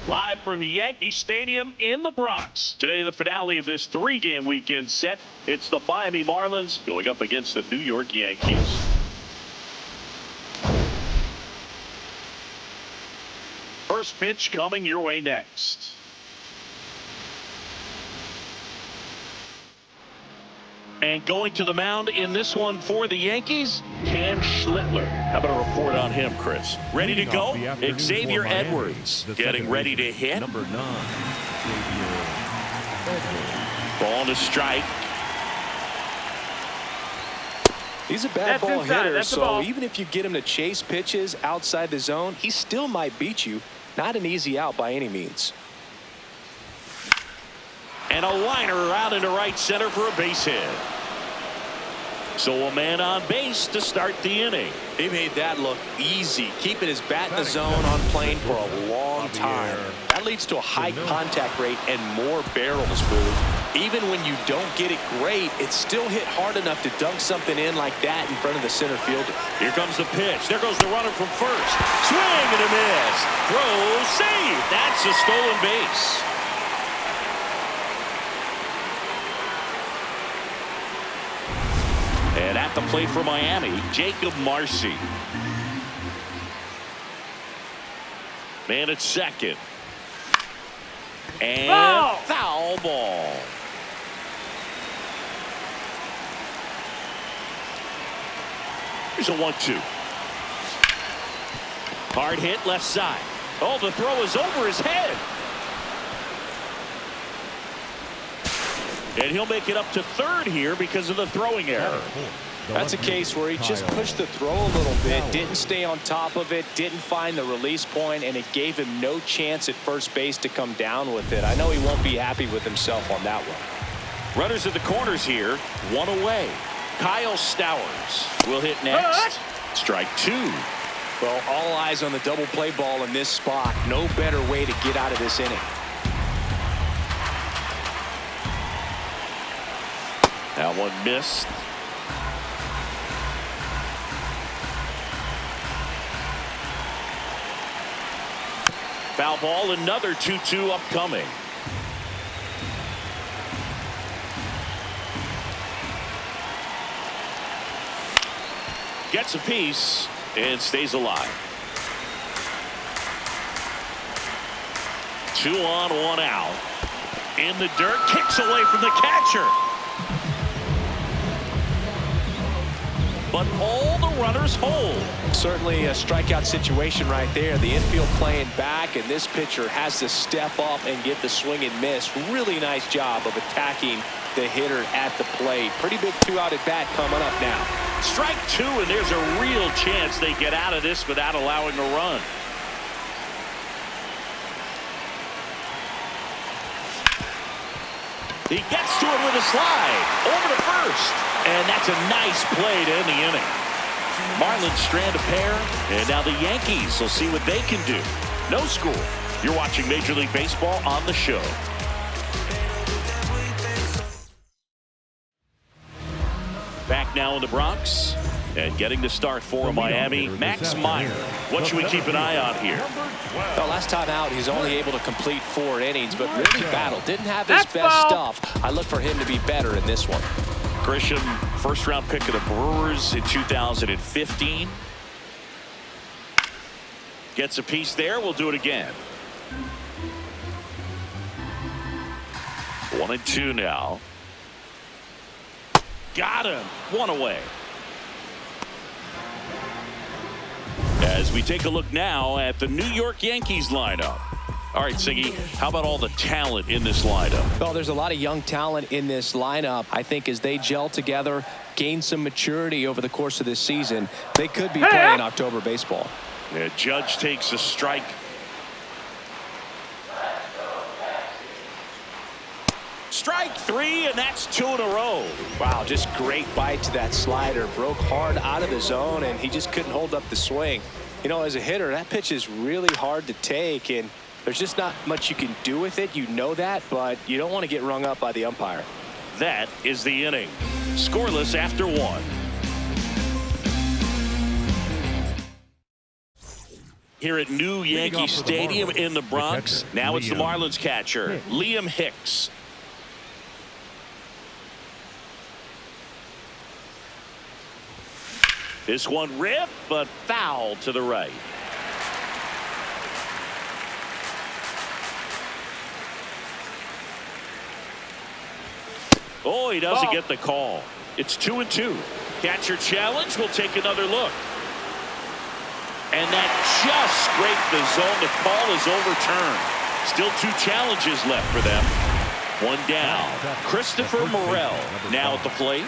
Live from Yankee Stadium in the Bronx. Today, the finale of this 3-game weekend set. It's the Miami Marlins going up against the New York Yankees. First pitch coming your way next. And going to the mound in this one for the Yankees, Cam Schlittler. How about a report on him, Chris? Ready to go? Xavier Edwards getting ready to hit. Number 9, Xavier Edwards. Ball to strike. He's a bad ball hitter, so even if you get him to chase pitches outside the zone, he still might beat you. Not an easy out by any means. And a liner out into right center for a base hit. So a man on base to start the inning. He made that look easy, keeping his bat in the zone on plane for a long time. That leads to a high contact rate and more barrels, Boo. Even when you don't get it great, it's still hit hard enough to dunk something in like that in front of the center fielder. Here comes the pitch. There goes the runner from first. Swing and a miss. Throw, save. That's a stolen base. And at the plate for Miami, Jacob Marcy. Man at second. And foul ball. Here's a 1-2. Hard hit left side. Oh, the throw is over his head. And he'll make it up to third here because of the throwing error. That's a case where he just pushed the throw a little bit, didn't stay on top of it, didn't find the release point, and it gave him no chance at first base to come down with it. I know he won't be happy with himself on that one. Runners at the corners here, one away. Kyle Stowers will hit next. Strike 2. Well, all eyes on the double play ball in this spot. No better way to get out of this inning. That one missed. Foul ball, another 2-2 upcoming. Gets a piece and stays alive. 2 on, 1 out. In the dirt, kicks away from the catcher. But all the runners hold. Certainly a strikeout situation right there. The infield playing back, and this pitcher has to step up and get the swing and miss. Really nice job of attacking the hitter at the plate. Pretty big 2-out at bat coming up now. Strike 2, and there's a real chance they get out of this without allowing a run. He gets to it with a slide over to first, and that's a nice play to end the inning. Marlins strand a pair, and now the Yankees will see what they can do. No score. You're watching Major League Baseball on the show. Back now in the Bronx, and getting the start for Miami, Max Meyer. What should we keep an eye on here? Well, last time out, he's only able to complete 4 innings, but really battled. Didn't have his best stuff. I look for him to be better in this one. Grisham, first-round pick of the Brewers in 2015. Gets a piece there. We'll do it again. 1-2 now. Got him. 1 away. As we take a look now at the New York Yankees lineup. All right, Siggy, how about all the talent in this lineup? Well, there's a lot of young talent in this lineup. I think as they gel together, gain some maturity over the course of this season, they could be playing October baseball. Yeah, Judge takes a strike. Strike 3, and that's 2 in a row. Wow, just great bite to that slider. Broke hard out of the zone, and he just couldn't hold up the swing. You know, as a hitter, that pitch is really hard to take, and there's just not much you can do with it. You know that, but you don't want to get rung up by the umpire. That is the inning. Scoreless after 1. Here at New Yankee Stadium in the Bronx. Now it's the Marlins catcher, Liam Hicks. This one ripped, but foul to the right. Oh, he doesn't get the call. It's 2-2. Catcher challenge. We'll take another look. And that just scraped the zone. The call is overturned. Still 2 challenges left for them. One down. Christopher Morel now at the plate.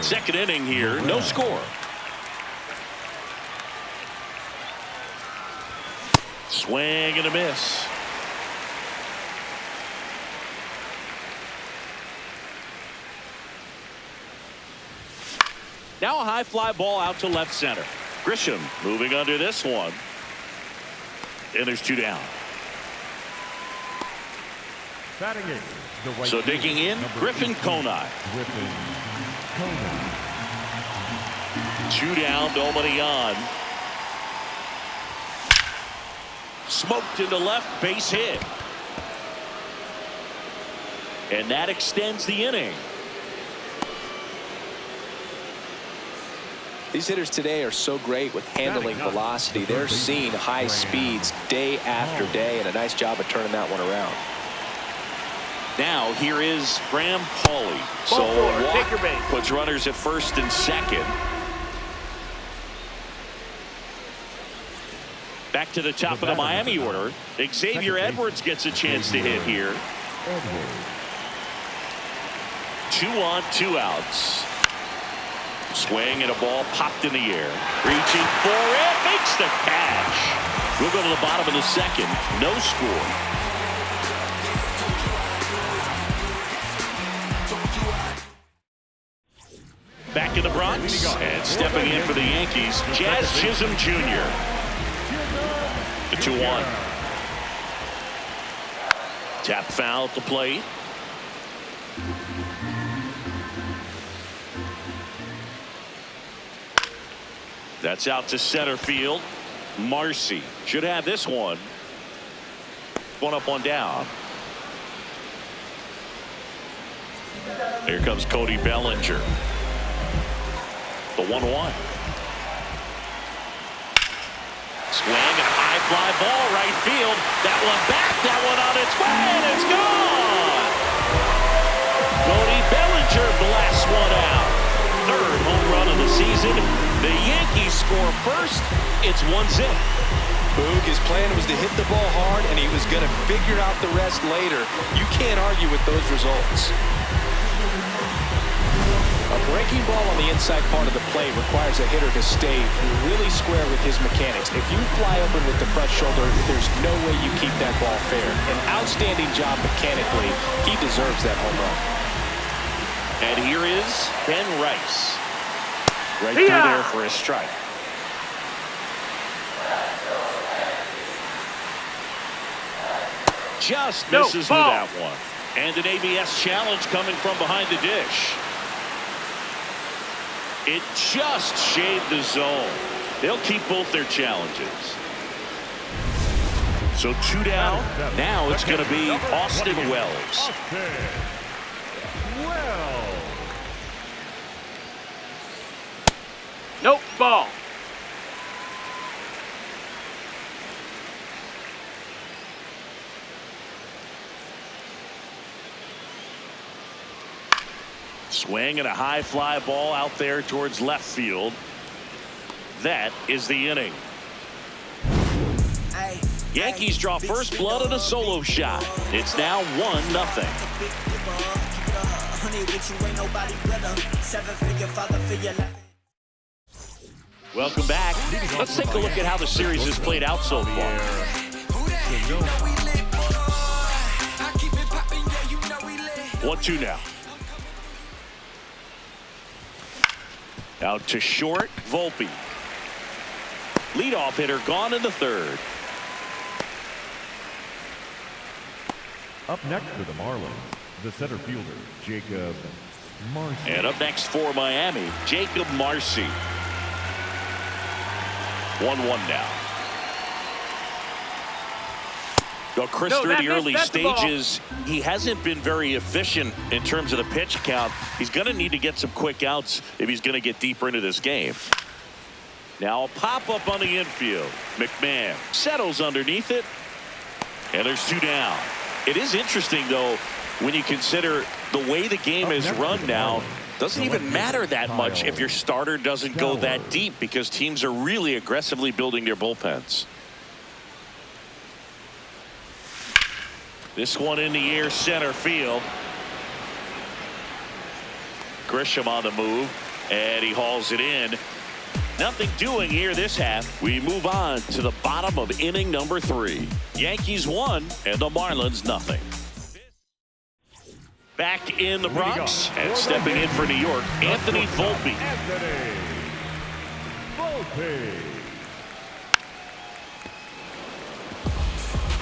Second inning here. No score. Swing and a miss. Now a high fly ball out to left center. Grisham moving under this one. And there's 2 down. So digging in, Griffin Conine. 2 down, nobody on. Smoked into left, base hit. And that extends the inning. These hitters today are so great with handling velocity. They're seeing high speeds day after day, and a nice job of turning that one around. Now here is Graham Pauley. So walk puts runners at first and second. Back to the top of the Miami order. Xavier Edwards gets a chance to hit here. 2 on, 2 outs. Swing and a ball popped in the air. Reaching for it. Makes the catch. We'll go to the bottom of the second. No score. Back in the Bronx. And stepping in for the Yankees, Jazz Chisholm Jr. The 2-1. Tap foul at the plate. That's out to center field. Marcy should have this one. 1 up, 1 down. Here comes Cody Bellinger. The 1-1. Swing and a high fly ball right field. That one back, that one on its way, and it's gone. Cody Bellinger blasts one out. 3rd home run of the season. The Yankees score first. It's 1-0. Boog, his plan was to hit the ball hard, and he was going to figure out the rest later. You can't argue with those results. A breaking ball on the inside part of the plate requires a hitter to stay really square with his mechanics. If you fly open with the front shoulder, there's no way you keep that ball fair. An outstanding job mechanically. He deserves that home run. And here is Ben Rice. Right through there for a strike. Just misses with that one. And an ABS challenge coming from behind the dish. It just shaved the zone. They'll keep both their challenges. So 2 down. Now it's going to be Austin Wells. Nope, ball. Swing and a high fly ball out there towards left field. That is the inning. Yankees draw first blood on a solo shot. It's now 1-0. Welcome back. Let's take a look at how the series has played out so far. 1-2 now. Out to short, Volpe. Leadoff hitter gone in the 3rd. Up next for the Marlins, the center fielder, Jacob Marcy. And up next for Miami, Jacob Marcy. 1-1 now. Well, Chris, through the early stages, he hasn't been very efficient in terms of the pitch count. He's going to need to get some quick outs if he's going to get deeper into this game. Now a pop-up on the infield. McMahon settles underneath it. And there's 2 down. It is interesting, though, when you consider the way the game is run now. Doesn't even matter that much if your starter doesn't go that deep, because teams are really aggressively building their bullpens. This one in the air, center field. Grisham on the move, and he hauls it in. Nothing doing here this half. We move on to the bottom of inning number 3. Yankees 1 and the Marlins nothing. Back in the Bronx and stepping in for New York, Anthony Volpe.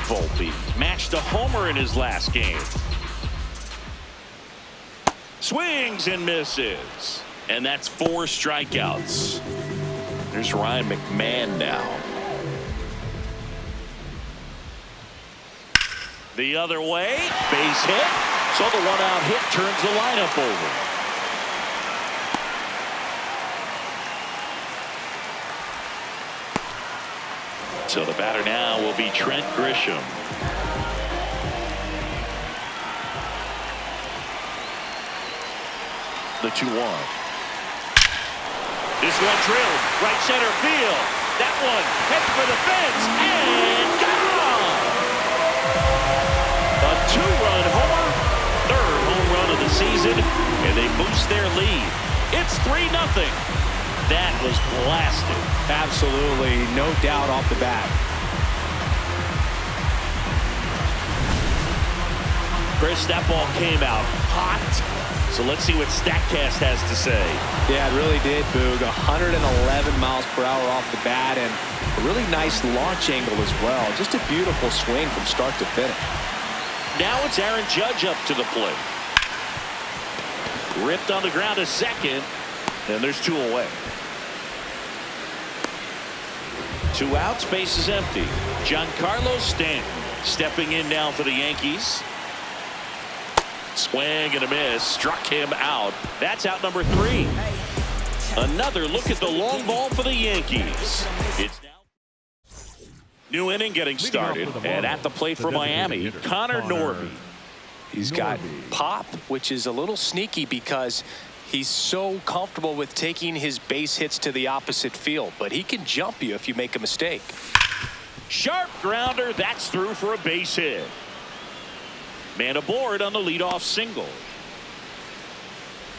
Volpe matched a homer in his last game. Swings and misses. And that's 4 strikeouts. There's Ryan McMahon now. The other way, base hit. So the 1-out hit turns the lineup over. So the batter now will be Trent Grisham. The 2-1. This one drilled right center field. That one headed for the fence and gone. A 2-run homer, 3rd home run of the season, and they boost their lead. It's 3-0. That was blasted. Absolutely, no doubt off the bat. Chris, that ball came out hot. So let's see what StatCast has to say. Yeah, it really did, Boog. 111 miles per hour off the bat, and a really nice launch angle as well. Just a beautiful swing from start to finish. Now it's Aaron Judge up to the plate. Ripped on the ground to second, and there's 2 away. 2 outs, base is empty. Giancarlo Stanton stepping in now for the Yankees. Swing and a miss, struck him out. That's out number 3. Another look at the long ball for the Yankees. It's now new inning getting started, and at the plate for Miami, Connor Norby. He's got pop, which is a little sneaky because he's so comfortable with taking his base hits to the opposite field, but he can jump you if you make a mistake. Sharp grounder, that's through for a base hit. Man aboard on the leadoff single.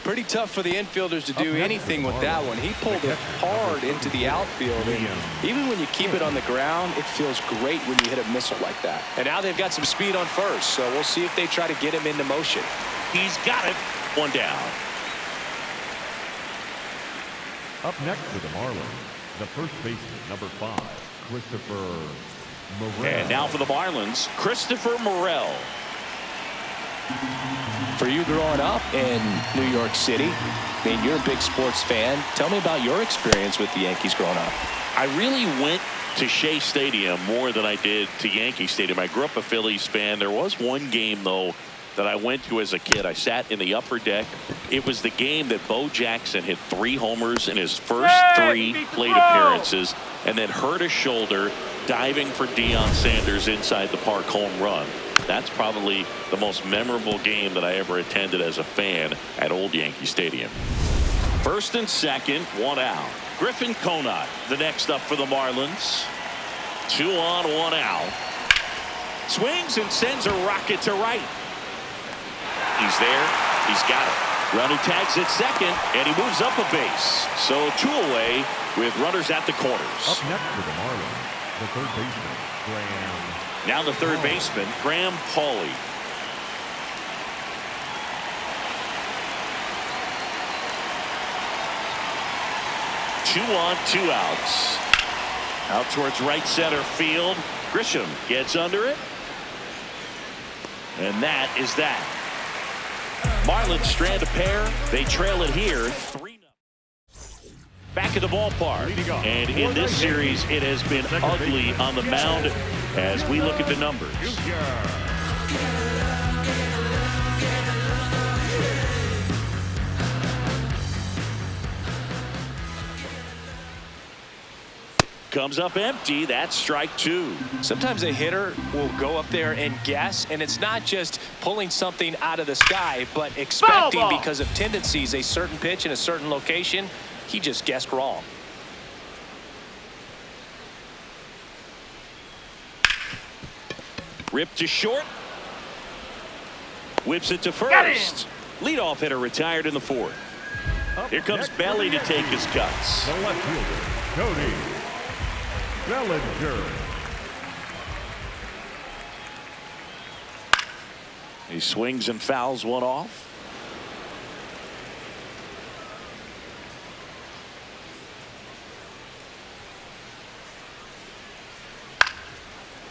Pretty tough for the infielders to do anything with that one. He pulled it hard into the outfield, and even when you keep it on the ground, it feels great when you hit a missile like that. And now they've got some speed on first, so we'll see if they try to get him into motion. He's got it. 1 down. Up next for the Marlins, the first baseman, number 5, Christopher Morel. And now for the Marlins, Christopher Morel. For you growing up in New York City, I mean, you're a big sports fan. Tell me about your experience with the Yankees growing up. I really went to Shea Stadium more than I did to Yankee Stadium. I grew up a Phillies fan. There was one game, though, that I went to as a kid. I sat in the upper deck. It was the game that Bo Jackson hit 3 homers in his first 3 plate appearances and then hurt his shoulder diving for Deion Sanders inside the park home run. That's probably the most memorable game that I ever attended as a fan at Old Yankee Stadium. First and second, 1 out. Griffin Conant, the next up for the Marlins. 2 on, 1 out. Swings and sends a rocket to right. He's there. He's got it. Runner tags at second, and he moves up a base. So 2 away with runners at the corners. Up next for the Marlins, the third baseman, Graham. Now the third baseman, Graham Pauley. Two on, 2 outs. Out towards right center field. Grisham gets under it. And that is that. Marlins strand a pair. They trail it here 3-0. Back at the ballpark. And in this series, it has been ugly on the mound. as we look at the numbers. Comes up empty. That's strike two. Sometimes a hitter will go up there and guess, and it's not just pulling something out of the sky, but expecting because of tendencies a certain pitch in a certain location. He just guessed wrong. Ripped to short. Whips it to first. Leadoff hitter retired in the fourth. Here comes Belly to take his cuts. The left fielder, Cody Bellinger. He swings and fouls one off.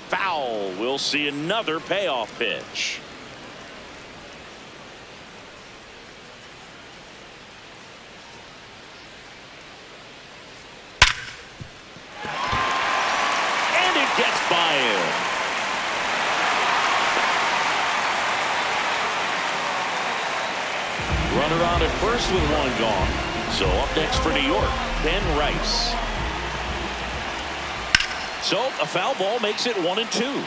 Foul. We'll see another payoff pitch. And it gets by him. Runner on at first with one gone. So up next for New York, Ben Rice. So a foul ball makes it 1-2.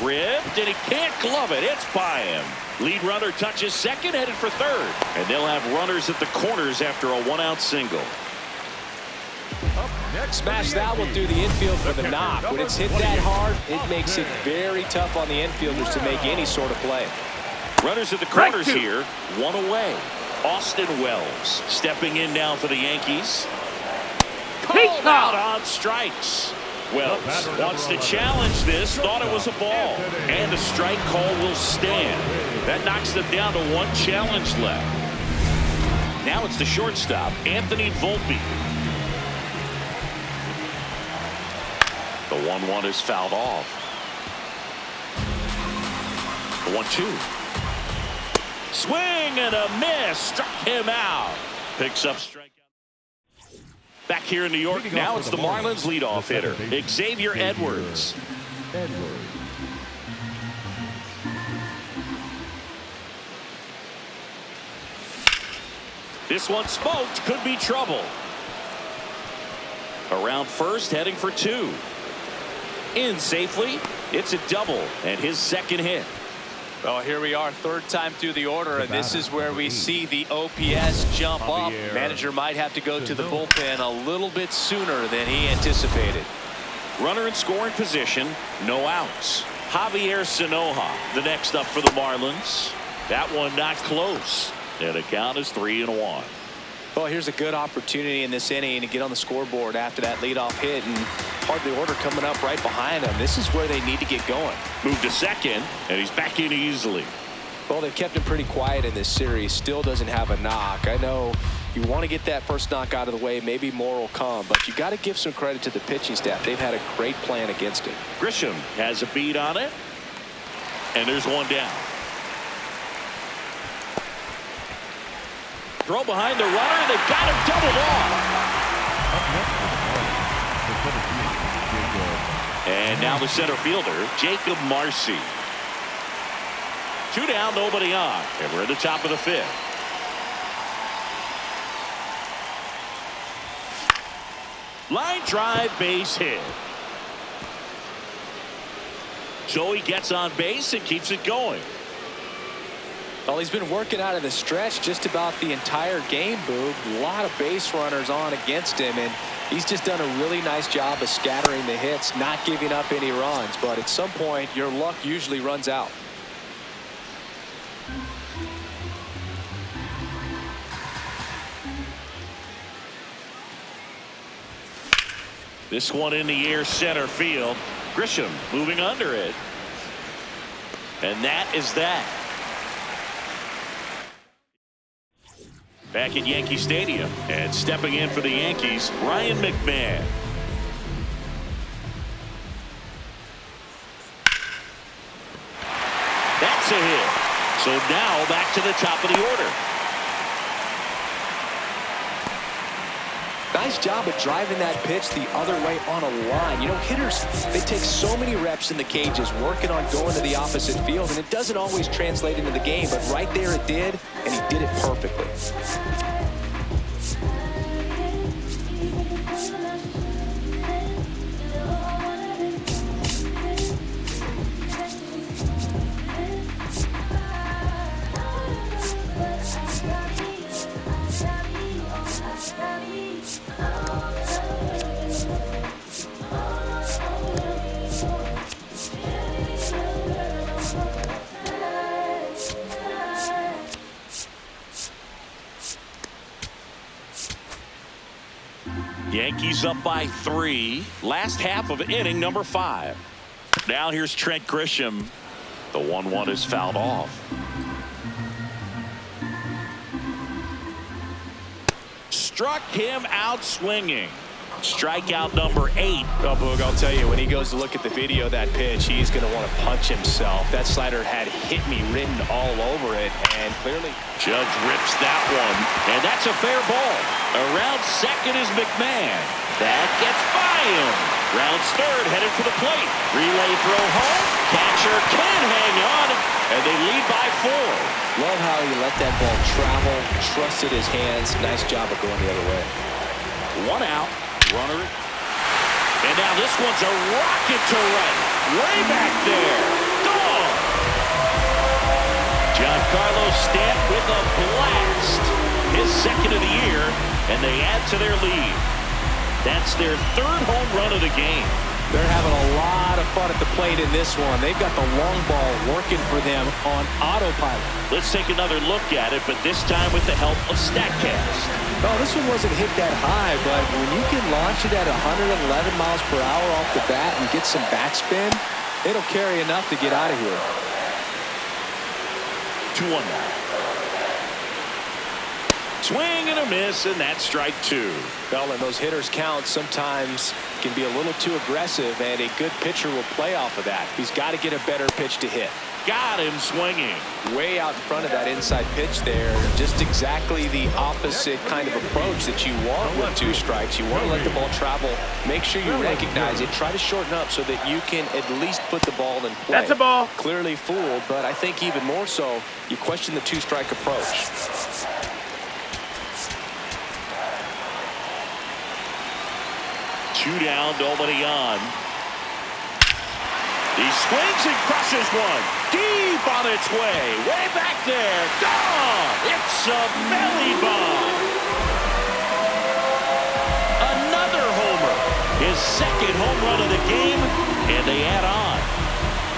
Ripped, and he can't glove it. It's by him. Lead runner touches second, headed for third. And they'll have runners at the corners after a one-out single. Smash that one through the infield for the knock. When it's hit that hard, it makes it very tough on the infielders to make any sort of play. Runners at the corners here, one away. Austin Wells stepping in now for the Yankees. Called out on strikes. Wells wants to challenge this, thought it was a ball. And the strike call will stand. That knocks them down to one challenge left. Now it's the shortstop, Anthony Volpe. The 1-1 is fouled off. The 1-2. Swing and a miss. Struck him out. Picks up strikeout. Back here in New York, now it's the Marlins leadoff hitter, Xavier Edwards. This one smoked, could be trouble. Around first, heading for two. In safely, it's a double, and his second hit. Well, here we are, third time through the order, and this is where we see the OPS jump up. Manager might have to go to the bullpen a little bit sooner than he anticipated. Runner in scoring position, no outs. Javier Sanoja, the next up for the Marlins. That one not close, and the count is 3-1. Well, here's a good opportunity in this inning to get on the scoreboard after that leadoff hit, and part of the order coming up right behind him. This is where they need to get going. Moved to second, and he's back in easily. Well, they've kept him pretty quiet in this series. Still doesn't have a knock. I know you want to get that first knock out of the way. Maybe more will come, but you got to give some credit to the pitching staff. They've had a great plan against it. Grisham has a beat on it, and there's one down. Throw behind the runner, they've got him doubled off. And now the center fielder, Jacob Marcy. Two down, nobody on, and we're at the top of the fifth. Line drive, base hit. So he gets on base and keeps it going. Well, he's been working out of the stretch just about the entire game, Boog. A lot of base runners on against him, and he's just done a really nice job of scattering the hits, not giving up any runs. But at some point, your luck usually runs out. This one in the air, center field. Grisham moving under it. And that is that. Back at Yankee Stadium, and stepping in for the Yankees, Ryan McMahon. That's a hit. So now back to the top of the order. nice job of driving that pitch the other way on a line. You know, hitters, they take so many reps in the cages working on going to the opposite field, and it doesn't always translate into the game, but right there it did, and he did it perfectly. Yankees up by 3. Last half of inning number 5. Now here's Trent Grisham. The 1-1 is fouled off. Struck him out swinging. Strikeout number 8. Oh, Boog, I'll tell you, when he goes to look at the video of that pitch, he's going to want to punch himself. That slider had "hit me" written all over it, and clearly Judge rips that one, and that's a fair ball. Around second is McMahon. That gets by him. Rounds third, headed for the plate. Relay throw home. Catcher can hang on, and they lead by 4. Love how he let that ball travel, trusted his hands. Nice job of going the other way. 1 out. Runner. And now this one's a rocket to right. Way back there. Gone. Giancarlo Stanton with a blast. His second of the year, and they add to their lead. That's their 3rd home run of the game. They're having a lot of fun at the plate in this one. They've got the long ball working for them on autopilot. Let's take another look at it, but this time with the help of StatCast. No, this one wasn't hit that high, but when you can launch it at 111 miles per hour off the bat and get some backspin, it'll carry enough to get out of here. 2-1 now. Swing and a miss, and that's strike 2. Well, and those hitters count sometimes can be a little too aggressive, and a good pitcher will play off of that. He's got to get a better pitch to hit. Got him swinging. Way out in front of that inside pitch there. Just exactly the opposite kind of approach that you want with 2 strikes. You want to let the ball travel. Make sure you recognize it. Try to shorten up so that you can at least put the ball in play. That's a ball. Clearly fooled, but I think even more so, you question the 2-strike approach. 2 down, nobody on. He swings and crushes one. Deep on its way. Way back there. Gone. It's a belly bomb. Another homer. His 2nd home run of the game, and they add on.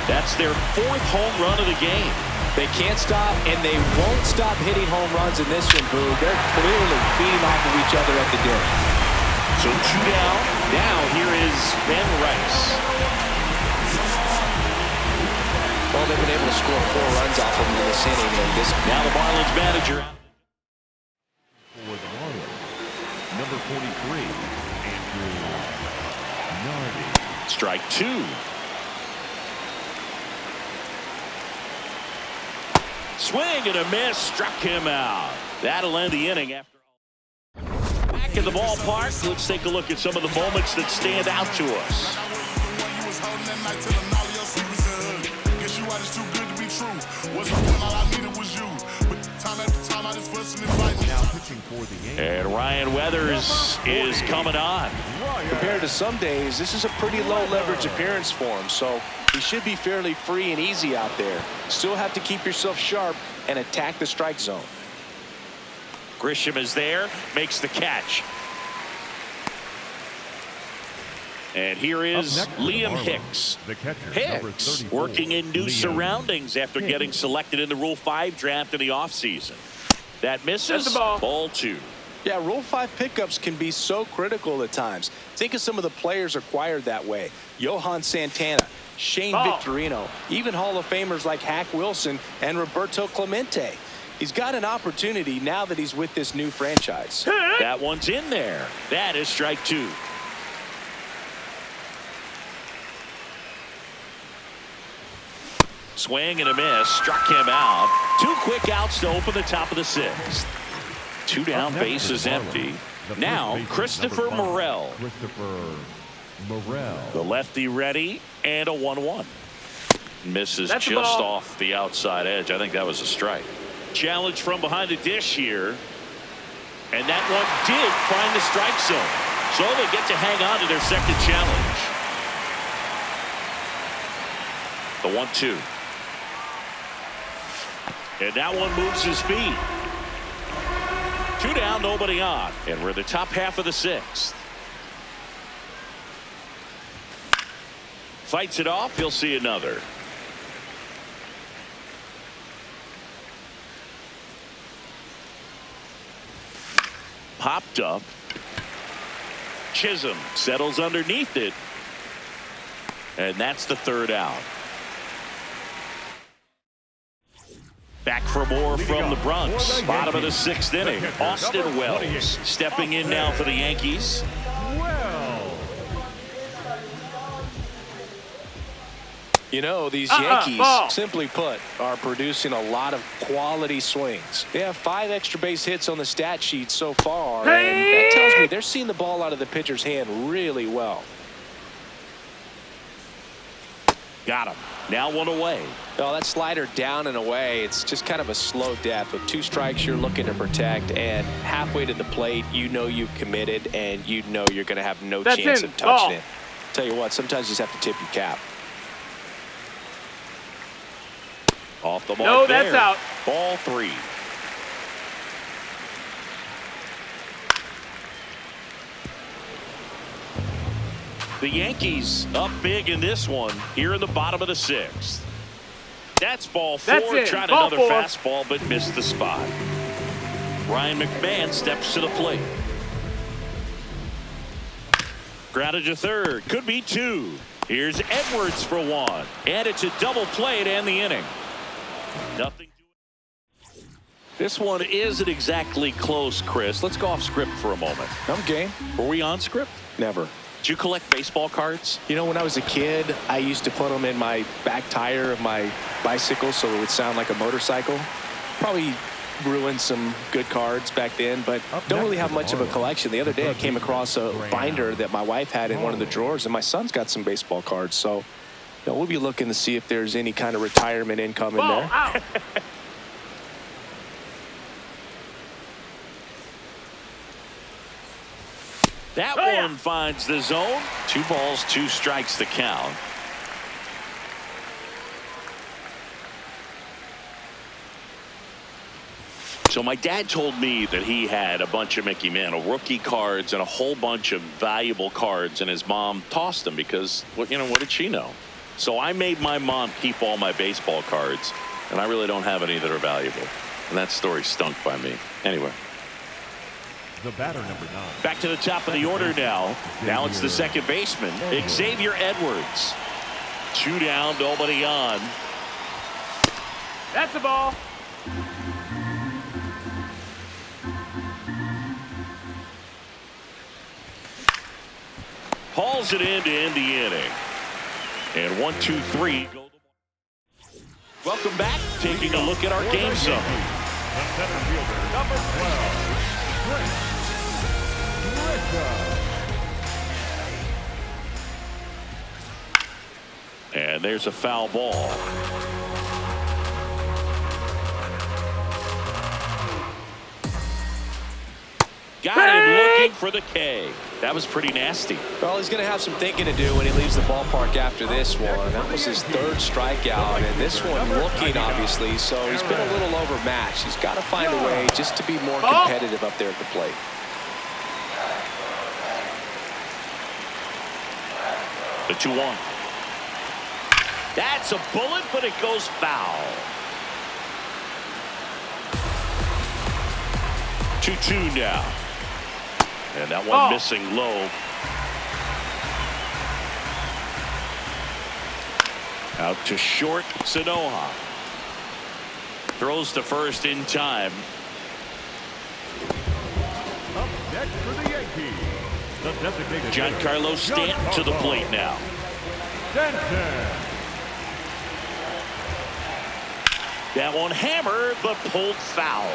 That's their 4th home run of the game. They can't stop, and they won't stop hitting home runs in this one, Boo. They're clearly feeding off of each other at the dish. So 2 down. Now here is Ben Rice. Well, they've been able to score 4 runs off of him in this inning. And this now the Marlins manager. For the Marlins, number 43, Andrew Nardi. Strike 2. Swing and a miss. Struck him out. That'll end the inning after all. Back in the ballpark, let's take a look at some of the moments that stand out to us. And Ryan Weathers is coming on. Compared to some days, this is a pretty low leverage appearance for him, so he should be fairly free and easy out there. Still have to keep yourself sharp and attack the strike zone. Grisham is there, makes the catch. And here is Liam Hicks. The catcher, Hicks working in new surroundings after getting selected in the Rule 5 draft in the offseason. That misses. Ball 2. Yeah, Rule 5 pickups can be so critical at times. Think of some of the players acquired that way. Johan Santana, Shane Victorino, even Hall of Famers like Hack Wilson and Roberto Clemente. He's got an opportunity now that he's with this new franchise. That one's in there. That is strike 2. Swing and a miss. Struck him out. 2 quick outs to open the top of the 6th. 2 down, bases empty. Now, Christopher Morel. Christopher Morel. The lefty ready, and a 1-1. Misses That's just the ball. off the outside edge. I think that was a strike. Challenge from behind the dish here. And that one did find the strike zone. So they get to hang on to their second challenge. The 1-2. And that one moves his feet. 2 down, nobody on. And we're in the top half of the 6th. Fights it off. He'll see another. Popped up. Chisholm settles underneath it. And that's the 3rd out. Back for more from the Bronx. Bottom of the 6th inning. Austin Wells stepping in now for the Yankees. You know, these Yankees, simply put, are producing a lot of quality swings. They have 5 extra base hits on the stat sheet so far, and that tells me they're seeing the ball out of the pitcher's hand really well. Got him. Now 1 away. Well, that slider down and away, it's just kind of a slow death. With 2 strikes you're looking to protect, and halfway to the plate, you know you've committed, and you know you're going to have no chance of touching it. Tell you what, sometimes you just have to tip your cap. Off the mark. No, that's out. Ball 3. The Yankees up big in this one here in the bottom of the 6th. That's ball 4. Tried another fastball but missed the spot. Ryan McMahon steps to the plate. Grounded to 3rd. Could be 2. Here's Edwards for 1. And it's a double play to end the inning. Nothing to it. This one isn't exactly close, Chris. Let's go off script for a moment. I'm game. Were we on script? Never. Did you collect baseball cards? You know, when I was a kid, I used to put them in my back tire of my bicycle so it would sound like a motorcycle. Probably ruined some good cards back then, but don't really have much of a collection. The other day I came across a binder that my wife had in one of the drawers, and my son's got some baseball cards. So, you know, we'll be looking to see if there's any kind of retirement income in there. That one finds the zone. 2 balls, 2 strikes the count. So my dad told me that he had a bunch of Mickey Mantle rookie cards and a whole bunch of valuable cards, and his mom tossed them because, what did she know? So I made my mom keep all my baseball cards, and I really don't have any that are valuable. And that story stunk by me. Anyway. The batter, number 9. Back to the top of the order now. Now it's the second baseman, Xavier Edwards. 2 down, nobody on. That's the ball. Hauls it in to end the inning. And 1, 2, 3. Welcome back. Taking a look at our game summary. The center fielder, number 12. And there's a foul ball. Got him looking for the K. That was pretty nasty. Well, he's going to have some thinking to do when he leaves the ballpark after this one. That was his 3rd strikeout, and this one looking, obviously, so he's been a little overmatched. He's got to find a way just to be more competitive up there at the plate. The 2-1. That's a bullet, but it goes foul. 2-2 now. And that one missing low. Out to short, Sanoha. Throws to first in time. Up next for the Yankees, the designated Giancarlo Stanton to the plate now. Stanton. That one hammered, but pulled foul.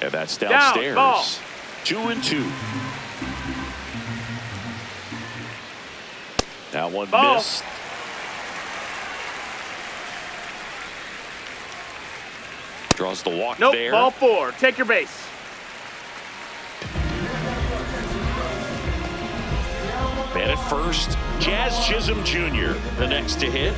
And that's downstairs. Ball. 2-2. Now one Ball. missed. Draws the walk Nope, there. ball 4. Take your base. Man at first, Jazz Chisholm Jr., the next to hit.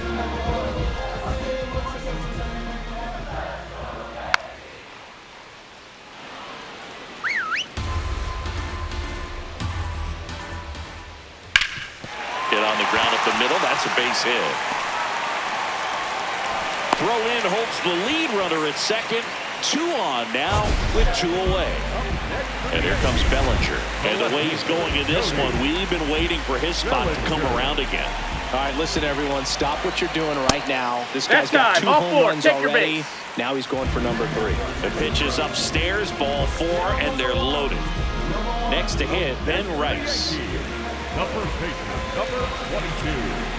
Hit on the ground up the middle. That's a base hit. Throw in holds the lead runner at second. 2 on now with 2 away. And here comes Bellinger. And the way he's going in this one, we've been waiting for his spot to come around again. All right, listen, everyone. Stop what you're doing right now. This guy's got 2 Ball home 4. runs Take your already. base. Now he's going for number 3. The pitch is upstairs, ball 4, and they're loaded. Next to hit, Ben Rice. The first baseman, number 22.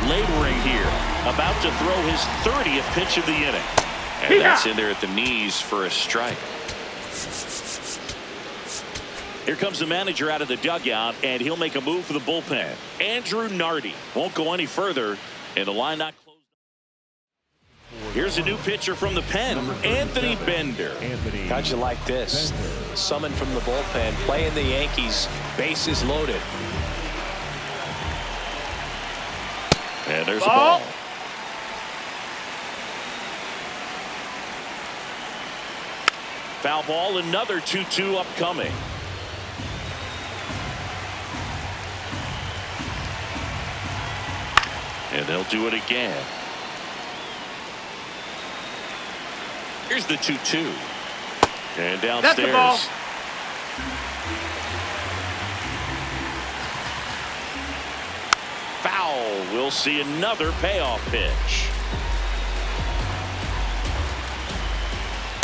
Laboring here, about to throw his 30th pitch of the inning. And that's in there at the knees for a strike. Here comes the manager out of the dugout, and he'll make a move for the bullpen. Andrew Nardi won't go any further, and the line not closed. Here's a new pitcher from the pen, Anthony Bender. How'd you like this? Summoned from the bullpen, playing the Yankees, bases loaded. And there's a ball. Foul ball, another 2-2 upcoming. And they'll do it again. Here's the 2-2. And downstairs. That's the ball. Foul. We'll see another payoff pitch.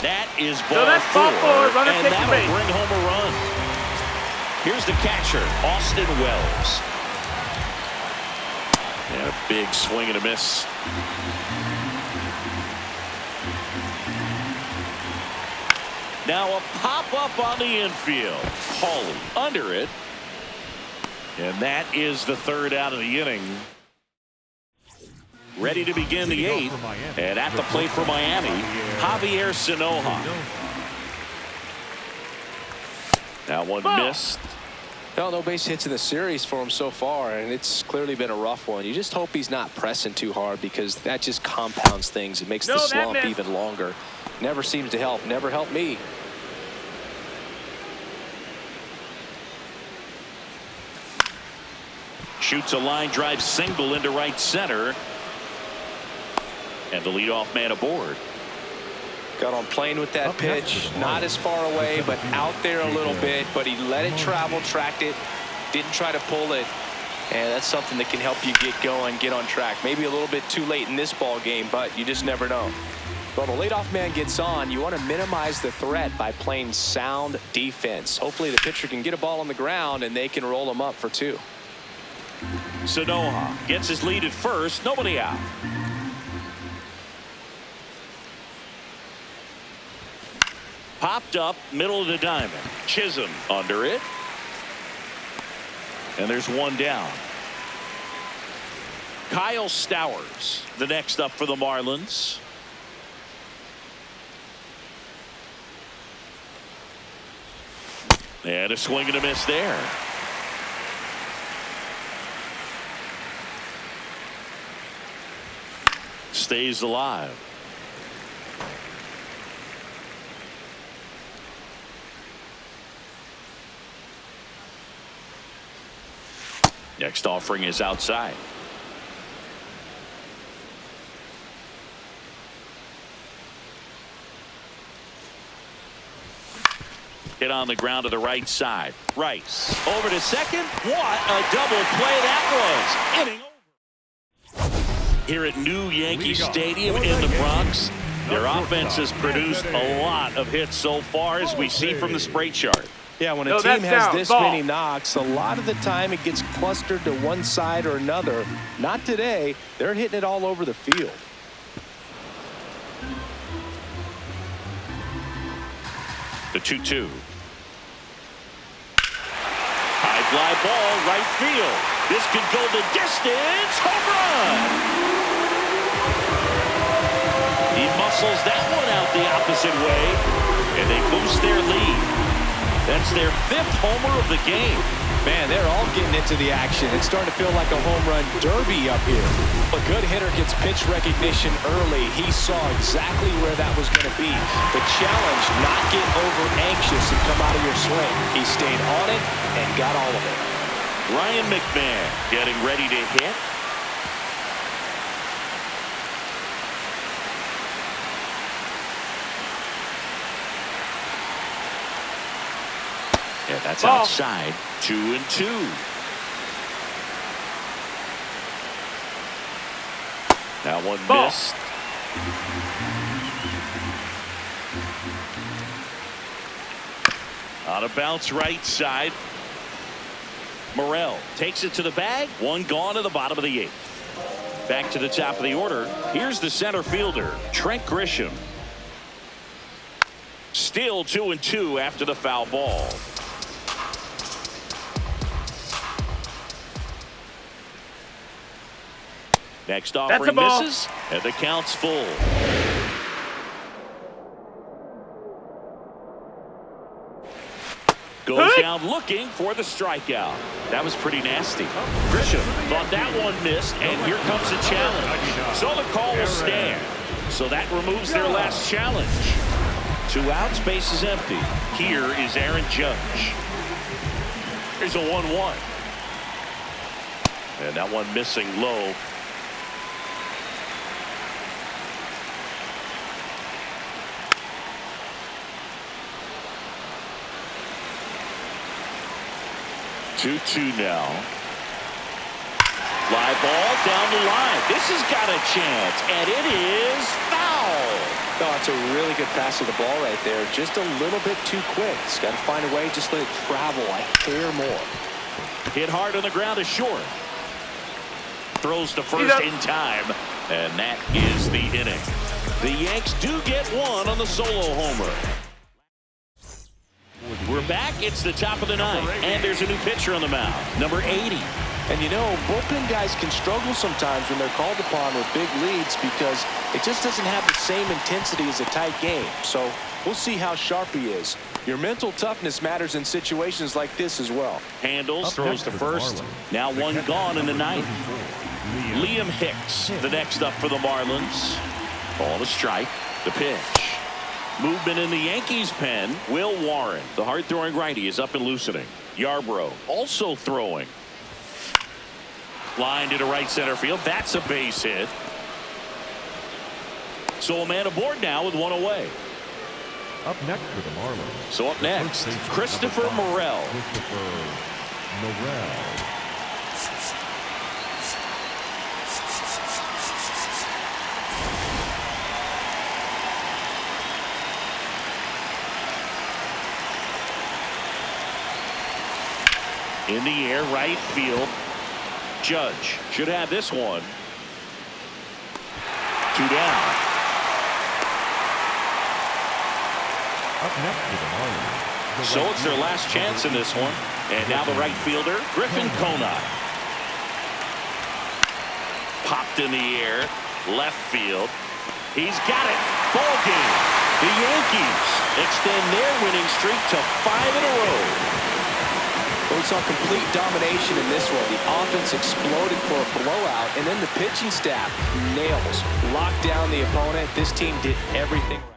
That is ball that's ball 4. Runner and take the that'll base. bring home a run. Here's the catcher, Austin Wells. And a big swing and a miss. Now a pop-up on the infield. Hawley under it. And that is the 3rd out of the inning. Ready to begin the 8th. And at the plate for Miami, Javier Sanoja. Now one missed. No base hits in the series for him so far, and it's clearly been a rough one. You just hope he's not pressing too hard, because that just compounds things. It makes the slump even longer. Never seems to help. Never helped me. Shoots a line drive single into right center. And the leadoff man aboard. Got on plane with that pitch. Not as far away, but out there a little bit. But he let it travel, tracked it, didn't try to pull it. And that's something that can help you get going, get on track. Maybe a little bit too late in this ball game, but you just never know. Well, the leadoff man gets on. You want to minimize the threat by playing sound defense. Hopefully the pitcher can get a ball on the ground and they can roll him up for 2. Sanoja gets his lead at first. Nobody out. Popped up, middle of the diamond. Chisholm under it. And there's one down. Kyle Stowers, the next up for the Marlins. And a swing and a miss there. Stays alive. Next offering is outside. Hit on the ground to the right side. Rice over to second. What a double play that was. Inning over. Here at New Yankee Stadium in the Bronx, their offense has produced a lot of hits so far, as we see from the spray chart. Yeah, when a team has this many knocks, a lot of the time it gets clustered to one side or another. Not today. They're hitting it all over the field. The 2-2. High fly ball, right field. This could go the distance. Home run. He muscles that one out the opposite way, and they boost their lead. That's their 5th homer of the game. Man, they're all getting into the action. It's starting to feel like a home run derby up here. A good hitter gets pitch recognition early. He saw exactly where that was going to be. The challenge, not get over anxious and come out of your swing. He stayed on it and got all of it. Ryan McMahon getting ready to hit. Yeah, that's outside. 2-2. That one missed. Out of bounce right side. Morel takes it to the bag. One gone to the bottom of the 8th. Back to the top of the order. Here's the center fielder, Trent Grisham. Still 2-2 after the foul ball. Next offering misses, and the count's full. Goes down looking for the strikeout. That was pretty nasty. Grisham thought that one missed, and here comes a challenge. So the call will stand. So that removes their last challenge. 2 outs, base is empty. Here is Aaron Judge. Here's a 1-1. And that one missing low. Two now. Fly ball down the line. This has got a chance, and it is foul. Oh, it's a really good pass of the ball right there. Just a little bit too quick. It's got to find a way. Just let it travel a hair more. Hit hard on the ground is short. Throws to first in time, and that is the inning. The Yanks do get one on the solo homer. We're back. It's the top of the 9th, and there's a new pitcher on the mound, number 80. And you know, bullpen guys can struggle sometimes when they're called upon with big leads because it just doesn't have the same intensity as a tight game. So we'll see how sharp he is. Your mental toughness matters in situations like this as well. Handles, throws to first. Now one gone in the 9th. Liam Hicks, the next up for the Marlins. Ball to strike. The pitch. Movement in the Yankees pen. Will Warren, the hard-throwing righty, is up and loosening. Yarbrough also throwing. Line to the right center field. That's a base hit. So a man aboard now with one away. Up next for the Marlins. So up next, Christopher Morel. In the air, right field. Judge should have this one. 2 down. Up next to the Marlins. So it's their last chance in this one. And now the right fielder, Griffin Conine. Popped in the air, left field. He's got it. Ball game. The Yankees extend their winning streak to 5 in a row. Well, we saw complete domination in this one. The offense exploded for a blowout, and then the pitching staff nails, locked down the opponent. This team did everything right.